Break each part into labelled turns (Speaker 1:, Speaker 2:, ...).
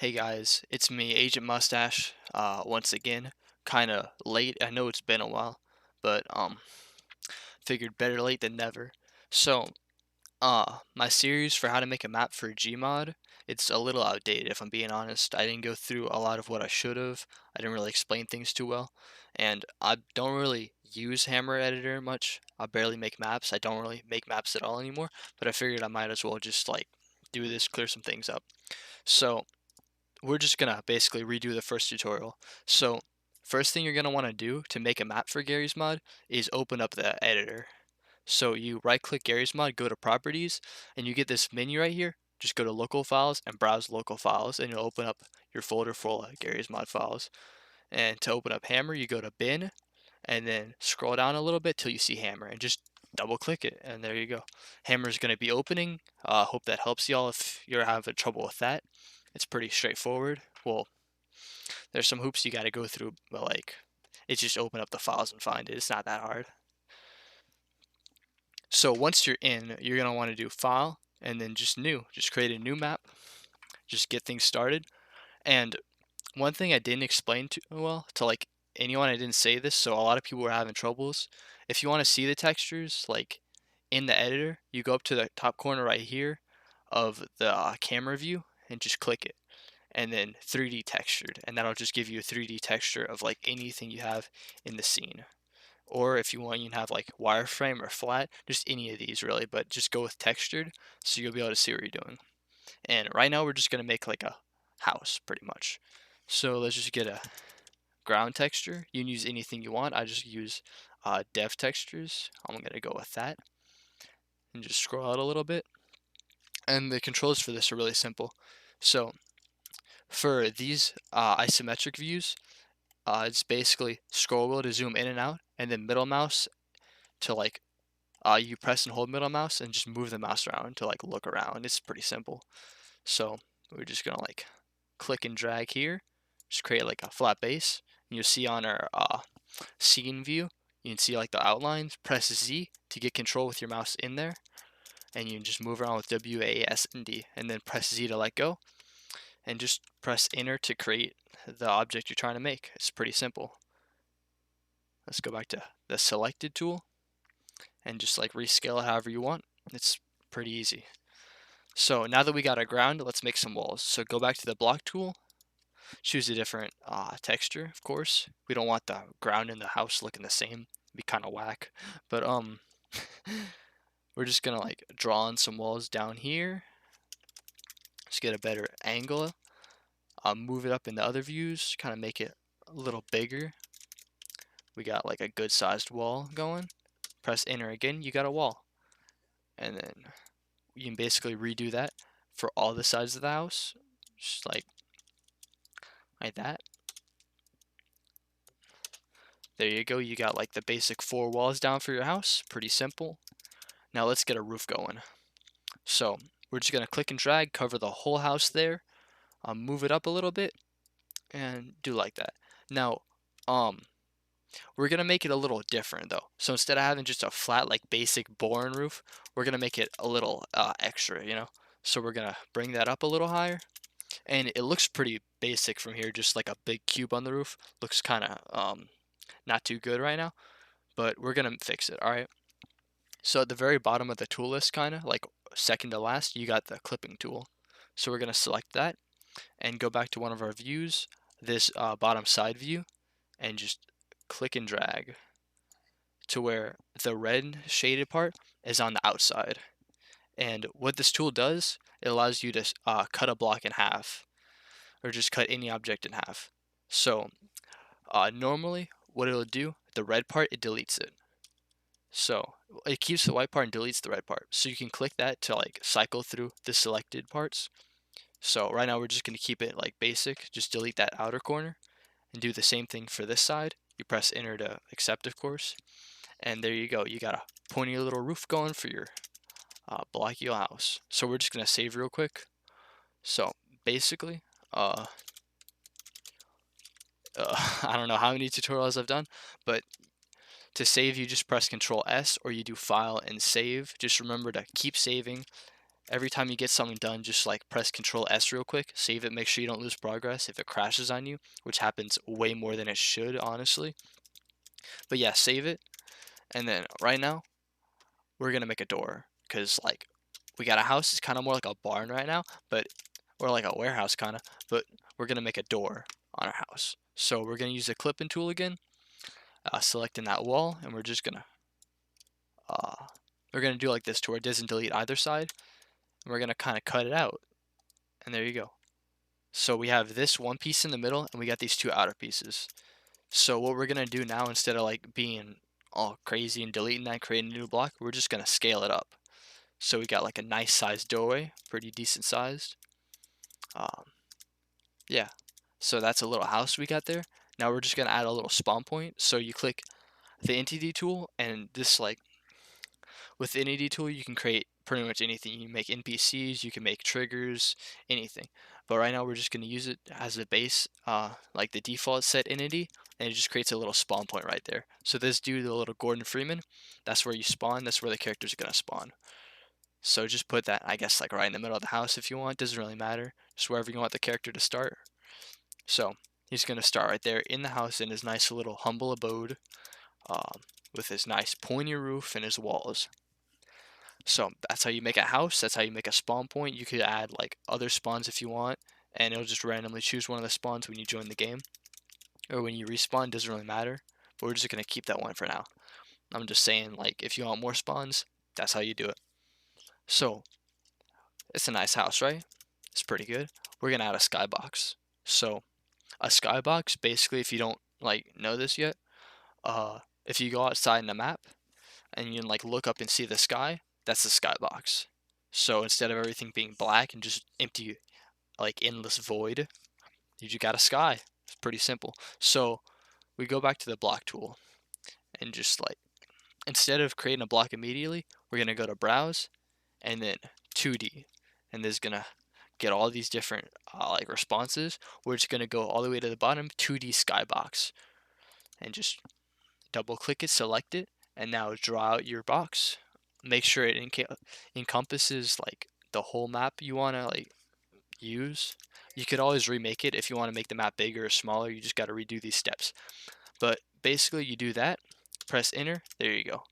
Speaker 1: Hey guys, it's me, Agent Mustache, once again. Kinda late. I know it's been a while, but figured better late than never. So, my series for how to make a map for Gmod, it's a little outdated if I'm being honest. I didn't go through a lot of what I should have. I didn't really explain things too well, and I don't really use Hammer Editor much. I barely make maps. I don't really make maps at all anymore, but I figured I might as well just like do this, clear some things up. So, we're just gonna basically redo the first tutorial. So first thing you're gonna want to do to make a map for Gary's mod is open up the editor. So you right click Gary's mod, go to properties, and you get this menu right here. Just go to local files and browse local files, and you'll open up your folder full of Gary's mod files. And to open up Hammer, you go to bin, and then scroll down a little bit till you see Hammer, and just double click it, and there you go. Hammer is going to be opening. Hope that helps y'all if you're having trouble with that. It's pretty straightforward. Well, there's some hoops you got to go through, but like, it's just open up the files and find it. It's not that hard. So once you're in, you're going to want to do file and then just new. Just create a new map. Just get things started. And one thing I didn't explain too well to like anyone, I didn't say this, so a lot of people were having troubles. If you want to see the textures, like in the editor, you go up to the top corner right here of the camera view and just click it, and then 3D textured, and that'll just give you a 3D texture of like anything you have in the scene. Or if you want, you can have like wireframe or flat, just any of these really, but just go with textured so you'll be able to see what you're doing. And right now we're just gonna make like a house pretty much. So let's just get a ground texture. You can use anything you want. I just use dev textures. I'm gonna go with that and just scroll out a little bit. And the controls for this are really simple. So for these isometric views, it's basically scroll wheel to zoom in and out, and then middle mouse to like you press and hold middle mouse and just move the mouse around to like look around. It's pretty simple. So we're just gonna like click and drag here, just create like a flat base. And you'll see on our scene view, you can see like the outlines. Press Z to get control with your mouse in there, and you can just move around with W, A, S, and D, and then press Z to let go, and just press enter to create the object you're trying to make. It's pretty simple. Let's go back to the selected tool and just like rescale it however you want. It's pretty easy. So now that we got our ground, let's make some walls. So go back to the block tool, choose a different texture, of course. We don't want the ground and the house looking the same. It'd be kind of whack. But we're just gonna like draw on some walls down here. Just get a better angle. Move it up in the other views, kind of make it a little bigger. We got like a good sized wall going. Press enter again, you got a wall. And then you can basically redo that for all the sides of the house, just like that. There you go, you got like the basic 4 walls down for your house. Pretty simple. Now let's get a roof going. So we're just gonna click and drag, cover the whole house there, move it up a little bit, and do like that. Now, we're gonna make it a little different though. So instead of having just a flat, like basic boring roof, we're gonna make it a little extra, you know? So we're gonna bring that up a little higher, and it looks pretty basic from here, just like a big cube on the roof. Looks kind of not too good right now, but we're gonna fix it, all right? So at the very bottom of the tool list, kind of like second to last, you got the clipping tool. So we're gonna select that and go back to one of our views, this bottom side view, and just click and drag to where the red shaded part is on the outside. And what this tool does, it allows you to cut a block in half, or just cut any object in half. So normally what it'll do, the red part, it deletes it. So it keeps the white part and deletes the red part. So you can click that to like cycle through the selected parts. So right now we're just going to keep it like basic, just delete that outer corner, and do the same thing for this side. You press enter to accept, of course, and there you go. You got a pointy little roof going for your blocky house. So we're just going to save real quick. So basically, I don't know how many tutorials I've done, but to save, you just press Control S, or you do File and Save. Just remember to keep saving Every time you get something done, just like press Control S real quick, save it, make sure you don't lose progress if it crashes on you, which happens way more than it should, honestly. But yeah, save it. And then right now, we're gonna make a door because like we got a house. It's kind of more like a barn right now, but or like a warehouse kind of. But we're gonna make a door on our house. So we're gonna use the clipping tool again, selecting that wall, and uh, we're gonna do like this to where it doesn't delete either side. And we're gonna kind of cut it out, and there you go. So we have this one piece in the middle, and we got these two outer pieces. So what we're gonna do now, instead of like being all crazy and deleting that, creating a new block, we're just gonna scale it up. So we got like a nice sized doorway, pretty decent sized. Um, yeah. So that's a little house we got there. Now we're just gonna add a little spawn point. So you click the entity tool, and this like with the entity tool you can create pretty much anything. You can make NPCs, you can make triggers, anything. But right now we're just gonna use it as a base, like the default set entity, and it just creates a little spawn point right there. So this dude, the little Gordon Freeman, that's where you spawn. That's where the character's gonna spawn. So just put that, I guess, like right in the middle of the house if you want. Doesn't really matter. Just wherever you want the character to start. So he's going to start right there in the house in his nice little humble abode, um, with his nice pointy roof and his walls. So that's how you make a house. That's how you make a spawn point. You could add like other spawns if you want, and it'll just randomly choose one of the spawns when you join the game. Or when you respawn, doesn't really matter. But we're just going to keep that one for now. I'm just saying, like, if you want more spawns, that's how you do it. So it's a nice house, right? It's pretty good. We're gonna add a skybox. So a skybox, basically, if you don't like know this yet, if you go outside in the map and you like look up and see the sky, that's the skybox. So instead of everything being black and just empty, like endless void, you just got a sky. It's pretty simple. So we go back to the block tool and just like instead of creating a block immediately, we're gonna go to browse and then 2D, and this is gonna get all these different like responses. We're just gonna go all the way to the bottom, 2D skybox, and just double click it, select it, and now draw out your box. Make sure it encompasses like the whole map you wanna like use. You could always remake it if you want to make the map bigger or smaller. You just got to redo these steps. But basically, you do that, press enter. There you go.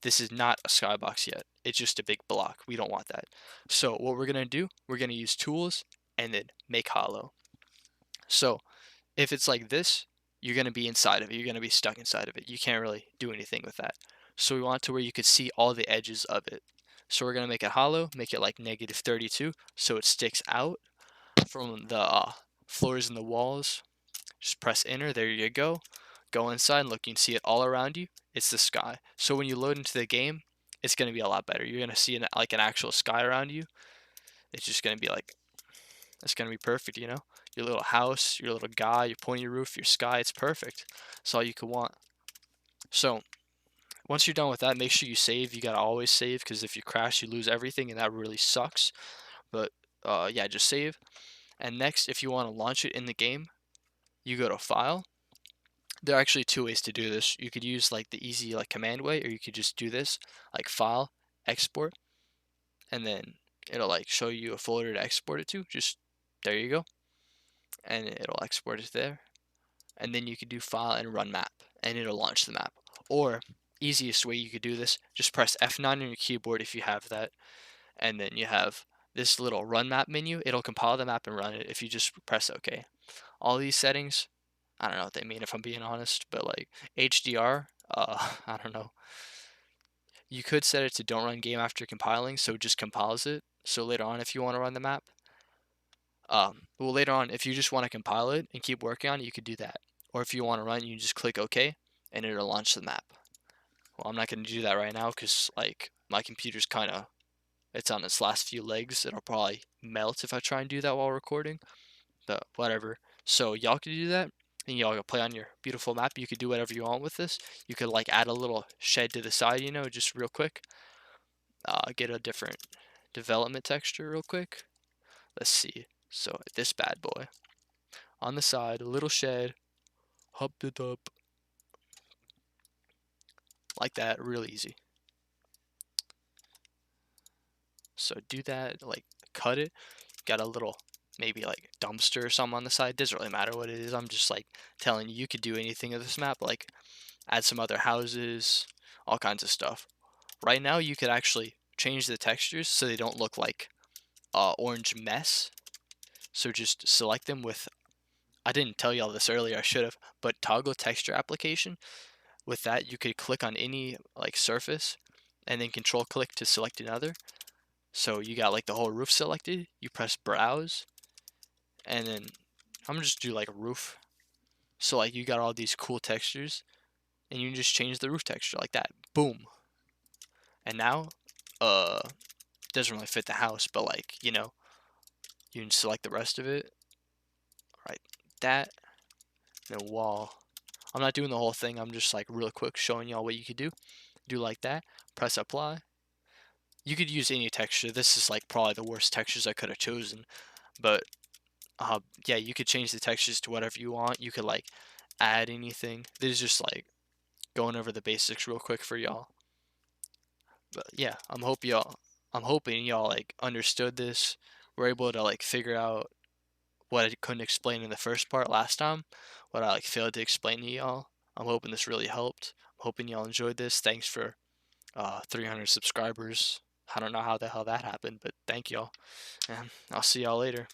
Speaker 1: This is not a skybox yet. It's just a big block. We don't want that. So what we're gonna do, we're gonna use tools and then make hollow. So if it's like this, you're gonna be inside of it. You're gonna be stuck inside of it. You can't really do anything with that. So we want it to where you could see all the edges of it. So we're gonna make it hollow, make it like -32, so it sticks out from the floors and the walls. Just press enter. There you go. Go inside and look. You can see it all around you. It's the sky. So when you load into the game, it's going to be a lot better. You're going to see like an actual sky around you. It's just going to be like, it's going to be perfect, you know? Your little house, your little guy, your pointy roof, your sky. It's perfect. It's all you could want. So once you're done with that, make sure you save. You got to always save because if you crash, you lose everything and that really sucks. But yeah, just save. And next, if you want to launch it in the game, you go to File. There are actually two ways to do this. You could use like the easy like command way, or you could just do this like File, Export, and then it'll like show you a folder to export it to. Just there you go, and it'll export it there. And then you could do File and Run Map, and it'll launch the map. Or easiest way you could do this, just press F9 on your keyboard if you have that, and then you have this little Run Map menu. It'll compile the map and run it if you just press OK. All these settings, I don't know what they mean if I'm being honest, but like HDR, I don't know. You could set it to don't run game after compiling, so it just compiles it. So later on, if you want to run the map, well later on, if you just want to compile it and keep working on it, you could do that. Or if you want to run, you just click OK, and it'll launch the map. Well, I'm not going to do that right now because like my computer's kind of, it's on its last few legs. It'll probably melt if I try and do that while recording. But whatever. So y'all can do that, and y'all can play on your beautiful map. You could do whatever you want with this. You could like add a little shed to the side, you know, just real quick. Get a different development texture real quick. Let's see. So this bad boy on the side, a little shed, hop it up like that, real easy. So do that, like cut it. Got a little maybe like dumpster or something on the side. Doesn't really matter what it is. I'm just like telling you, you could do anything with this map, like add some other houses, all kinds of stuff. Right now, you could actually change the textures so they don't look like orange mess. So just select them with, I didn't tell y'all this earlier, I should have, but toggle texture application. With that, you could click on any like surface and then control click to select another. So you got like the whole roof selected, you press browse, and then I'm gonna just do like roof. So like you got all these cool textures and you can just change the roof texture like that. Boom. And now, doesn't really fit the house, but like, you can select the rest of it. Right, that, and then wall. I'm not doing the whole thing, I'm just like real quick showing y'all what you could do. Do like that, press apply. You could use any texture. This is like probably the worst textures I could have chosen, but yeah, you could change the textures to whatever you want. You could like add anything. This is just like going over the basics real quick for y'all. But yeah, I'm hoping y'all like understood this. We're able to like figure out what I couldn't explain in the first part last time, what I like failed to explain to y'all. I'm hoping this really helped. I'm hoping y'all enjoyed this. Thanks for 300 subscribers. I don't know how the hell that happened, but thank y'all. And I'll see y'all later.